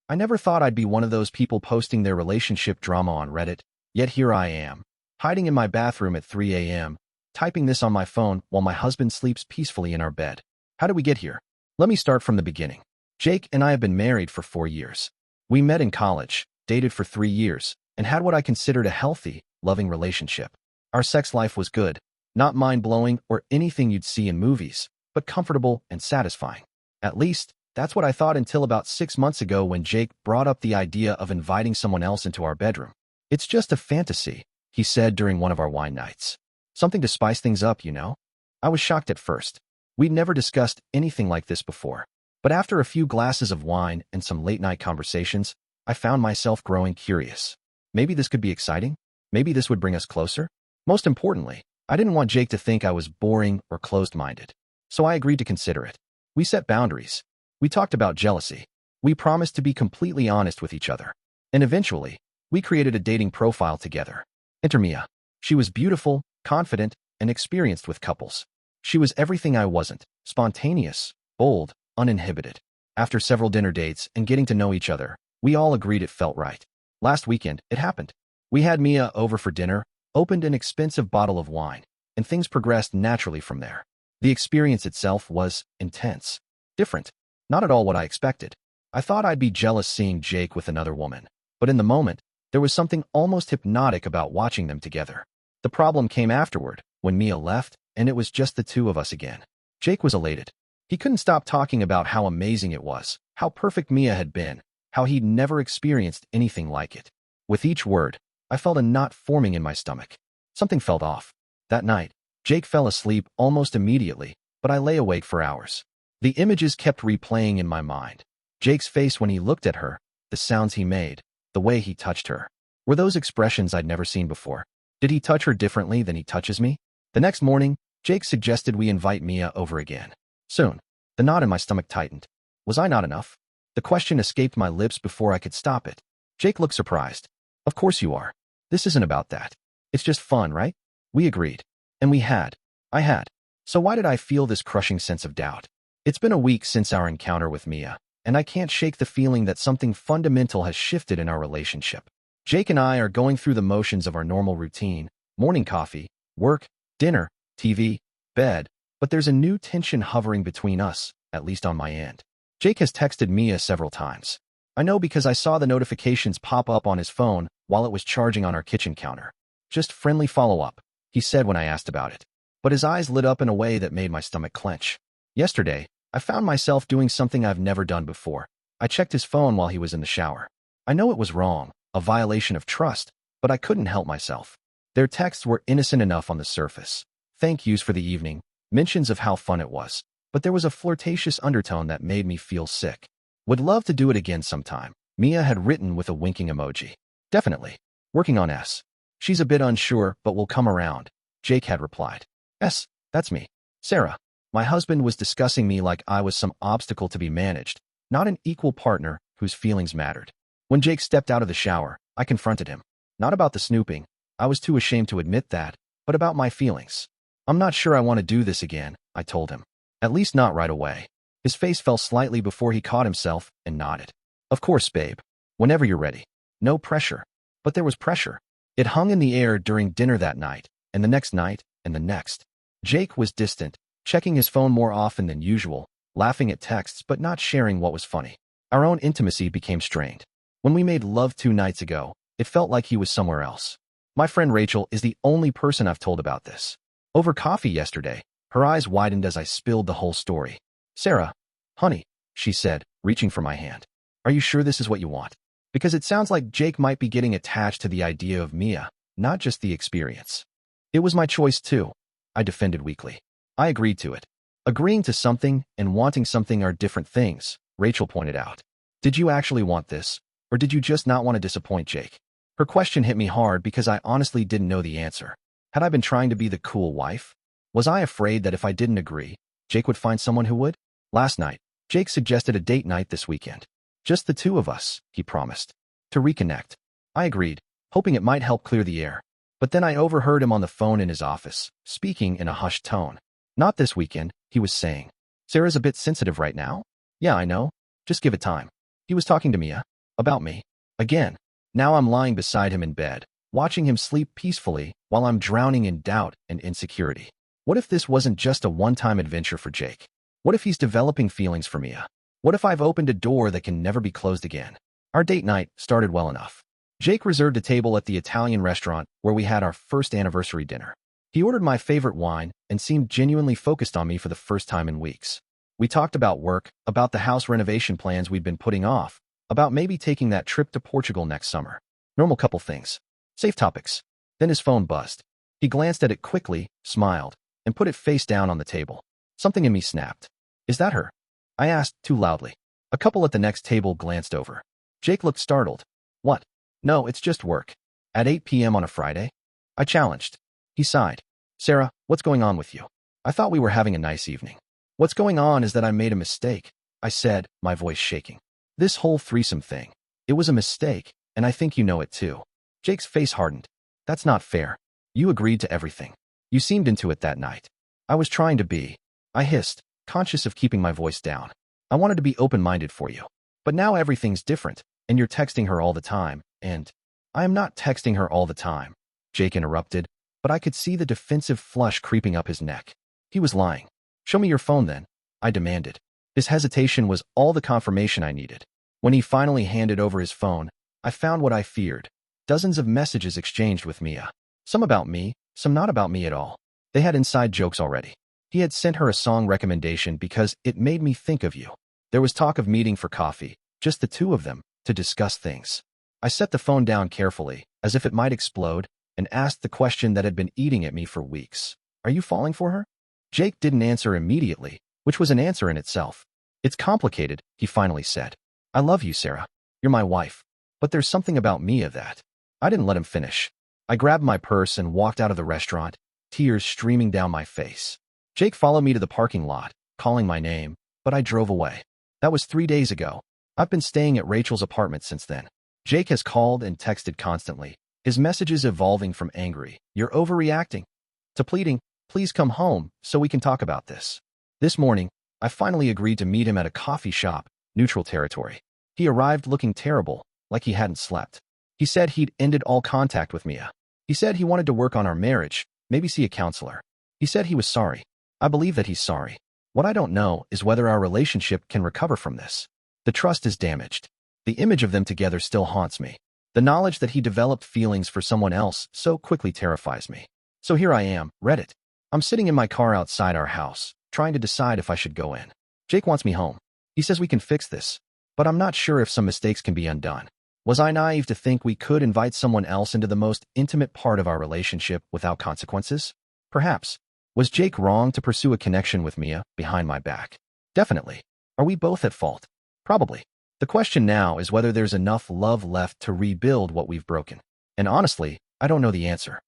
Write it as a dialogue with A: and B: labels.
A: I never thought I'd be one of those people posting their relationship drama on Reddit, yet here I am, hiding in my bathroom at 3 a.m., typing this on my phone while my husband sleeps peacefully in our bed. How did we get here? Let me start from the beginning. Jake and I have been married for 4 years. We met in college, dated for 3 years, and had what I considered a healthy, loving relationship. Our sex life was good, not mind-blowing or anything you'd see in movies, but comfortable and satisfying. At least, that's what I thought until about 6 months ago when Jake brought up the idea of inviting someone else into our bedroom. "It's just a fantasy," he said during one of our wine nights. "Something to spice things up, you know?" I was shocked at first. We'd never discussed anything like this before. But after a few glasses of wine and some late-night conversations, I found myself growing curious. Maybe this could be exciting? Maybe this would bring us closer? Most importantly, I didn't want Jake to think I was boring or closed-minded. So I agreed to consider it. We set boundaries. We talked about jealousy. We promised to be completely honest with each other. And eventually, we created a dating profile together. Enter Mia. She was beautiful, confident, and experienced with couples. She was everything I wasn't: spontaneous, bold, uninhibited. After several dinner dates and getting to know each other, we all agreed it felt right. Last weekend, it happened. We had Mia over for dinner, opened an expensive bottle of wine, and things progressed naturally from there. The experience itself was intense. Different. Not at all what I expected. I thought I'd be jealous seeing Jake with another woman. But in the moment, there was something almost hypnotic about watching them together. The problem came afterward, when Mia left, and it was just the two of us again. Jake was elated. He couldn't stop talking about how amazing it was, how perfect Mia had been, how he'd never experienced anything like it. With each word, I felt a knot forming in my stomach. Something felt off. That night, Jake fell asleep almost immediately, but I lay awake for hours. The images kept replaying in my mind. Jake's face when he looked at her, the sounds he made, the way he touched her. Were those expressions I'd never seen before? Did he touch her differently than he touches me? The next morning, Jake suggested we invite Mia over again. Soon, the knot in my stomach tightened. Was I not enough? The question escaped my lips before I could stop it. Jake looked surprised. "Of course you are. This isn't about that. It's just fun, right?" We agreed. And we had. I had. So why did I feel this crushing sense of doubt? It's been a week since our encounter with Mia, and I can't shake the feeling that something fundamental has shifted in our relationship. Jake and I are going through the motions of our normal routine: morning coffee, work, dinner, TV, bed, but there's a new tension hovering between us, at least on my end. Jake has texted Mia several times. I know because I saw the notifications pop up on his phone while it was charging on our kitchen counter. "Just friendly follow-up," he said when I asked about it. But his eyes lit up in a way that made my stomach clench. Yesterday, I found myself doing something I've never done before. I checked his phone while he was in the shower. I know it was wrong, a violation of trust, but I couldn't help myself. Their texts were innocent enough on the surface. Thank yous for the evening, mentions of how fun it was, but there was a flirtatious undertone that made me feel sick. "Would love to do it again sometime," Mia had written with a winking emoji. "Definitely. Working on S. She's a bit unsure, but will come around," Jake had replied. "S, that's me. Sarah. My husband was discussing me like I was some obstacle to be managed, not an equal partner whose feelings mattered." When Jake stepped out of the shower, I confronted him. Not about the snooping. I was too ashamed to admit that, but about my feelings. "I'm not sure I want to do this again," I told him. "At least not right away." His face fell slightly before he caught himself and nodded. "Of course, babe. Whenever you're ready. No pressure." But there was pressure. It hung in the air during dinner that night, and the next night, and the next. Jake was distant, checking his phone more often than usual, laughing at texts but not sharing what was funny. Our own intimacy became strained. When we made love 2 nights ago, it felt like he was somewhere else. My friend Rachel is the only person I've told about this. Over coffee yesterday, her eyes widened as I spilled the whole story. "Sarah, honey," she said, reaching for my hand. "Are you sure this is what you want? Because it sounds like Jake might be getting attached to the idea of Mia, not just the experience." "It was my choice too," I defended weakly. "I agreed to it." "Agreeing to something and wanting something are different things," Rachel pointed out. "Did you actually want this, or did you just not want to disappoint Jake?" Her question hit me hard because I honestly didn't know the answer. Had I been trying to be the cool wife? Was I afraid that if I didn't agree, Jake would find someone who would? Last night, Jake suggested a date night this weekend. "Just the two of us," he promised. "To reconnect." I agreed, hoping it might help clear the air. But then I overheard him on the phone in his office, speaking in a hushed tone. "Not this weekend," he was saying. "Sarah's a bit sensitive right now." "Yeah, I know. Just give it time." He was talking to Mia. About me. Again. Now I'm lying beside him in bed, watching him sleep peacefully while I'm drowning in doubt and insecurity. What if this wasn't just a one-time adventure for Jake? What if he's developing feelings for Mia? What if I've opened a door that can never be closed again? Our date night started well enough. Jake reserved a table at the Italian restaurant where we had our first anniversary dinner. He ordered my favorite wine and seemed genuinely focused on me for the first time in weeks. We talked about work, about the house renovation plans we'd been putting off, about maybe taking that trip to Portugal next summer. Normal couple things. Safe topics. Then his phone buzzed. He glanced at it quickly, smiled, and put it face down on the table. Something in me snapped. Is that her? I asked, too loudly. A couple at the next table glanced over. Jake looked startled. What? No, it's just work. At 8 p.m. on a Friday? I challenged. He sighed. Sarah, what's going on with you? I thought we were having a nice evening. What's going on is that I made a mistake, I said, my voice shaking. This whole threesome thing. It was a mistake, and I think you know it too. Jake's face hardened. That's not fair. You agreed to everything. You seemed into it that night. I was trying to be. I hissed, conscious of keeping my voice down. I wanted to be open-minded for you. But now everything's different, and you're texting her all the time, and I am not texting her all the time, Jake interrupted, but I could see the defensive flush creeping up his neck. He was lying. Show me your phone then, I demanded. His hesitation was all the confirmation I needed. When he finally handed over his phone, I found what I feared. Dozens of messages exchanged with Mia. Some about me, some not about me at all. They had inside jokes already. He had sent her a song recommendation because it made me think of you. There was talk of meeting for coffee, just the two of them, to discuss things. I set the phone down carefully, as if it might explode, and asked the question that had been eating at me for weeks. Are you falling for her? Jake didn't answer immediately, which was an answer in itself. It's complicated, he finally said. I love you, Sarah. You're my wife. But there's something about Mia that... I didn't let him finish. I grabbed my purse and walked out of the restaurant, tears streaming down my face. Jake followed me to the parking lot, calling my name, but I drove away. That was 3 days ago. I've been staying at Rachel's apartment since then. Jake has called and texted constantly, his messages evolving from angry, "You're overreacting," to pleading, "Please come home so we can talk about this." This morning, I finally agreed to meet him at a coffee shop, neutral territory. He arrived looking terrible, like he hadn't slept. He said he'd ended all contact with Mia. He said he wanted to work on our marriage, maybe see a counselor. He said he was sorry. I believe that he's sorry. What I don't know is whether our relationship can recover from this. The trust is damaged. The image of them together still haunts me. The knowledge that he developed feelings for someone else so quickly terrifies me. So here I am, Reddit. I'm sitting in my car outside our house, trying to decide if I should go in. Jake wants me home. He says we can fix this, but I'm not sure if some mistakes can be undone. Was I naive to think we could invite someone else into the most intimate part of our relationship without consequences? Perhaps. Was Jake wrong to pursue a connection with Mia behind my back? Definitely. Are we both at fault? Probably. The question now is whether there's enough love left to rebuild what we've broken. And honestly, I don't know the answer.